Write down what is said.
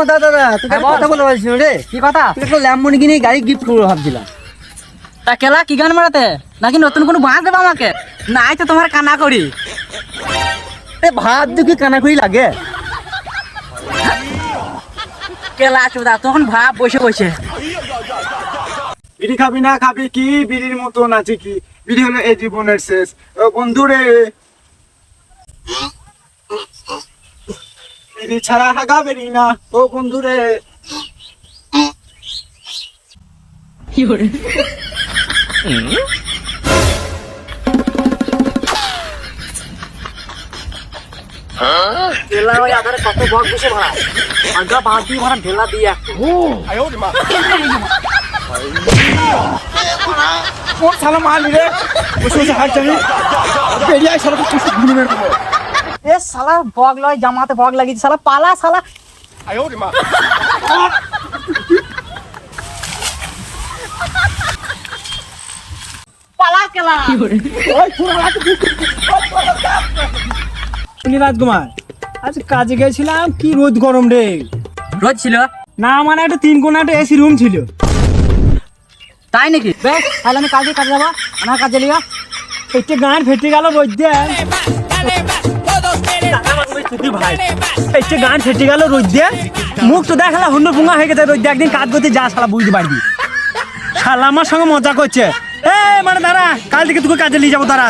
দাদা তোকে কথা বলে বলছিল রে। কি কথা? তুই একটা ল্যাম্বরগিনি গাড়ি গিফট করবো ভাবছিলাম। তা কেলা কি গান মারাতে নাকি নতুন কোনো বাঁশ দেবে আমাকে? নাই তো তোমার কানা করি। ভাত দেখি কানাকুড়ি লাগে। কেলা চোদা তখন ভাব বসে বসে। বিড়ি খাবি না খাবি কি? বিড়ির মতন আছে কি? বিড়ি হলো এই জীবনের শেষ। ও বন্ধু রে, বিড়ি ছাড়া হাগা বেরি না। ও বন্ধু রে, ঢেলা ওই আধারে কত বক বসে ভাড়া আগা বাদ দিয়ে ভাড়া ঢেলা দিয়ে একটু কোন শালা মারলি রে? বসে বসে হাত চালি বেরিয়ে আয় শালা, তো কিছু গুলি মেরে দেবো। এ শালা বক লয় জামাতে বক লাগিয়েছে শালা পালা শালা পালা কেলা রাজকুমার, আজ কাজে গেছিলাম, কি রোদ গরম রে। রোদ ছিল না মানে একটা 3 কোণা একটা এসি রুম ছিল। তাই নাকি? বেশ তাহলে আমি কাজে যাবো, আমার কাজে লিয়া একটা গান ফেটে গেল রোদ দিয়ে। ভাই একটা গান ফেটে গেল রোদ দিয়ে, মুখ তো দেখালা হুন্ড পুঙ্গা হয়ে গেছে রোদ দিয়ে। একদিন কাজ করতে যা শালা বুঝতে পারবি। শালা আমার সঙ্গে মজা করছে। এ মানে দাঁড়া, কাল থেকে তোকে কাজে নিয়ে যাবো, দাঁড়া।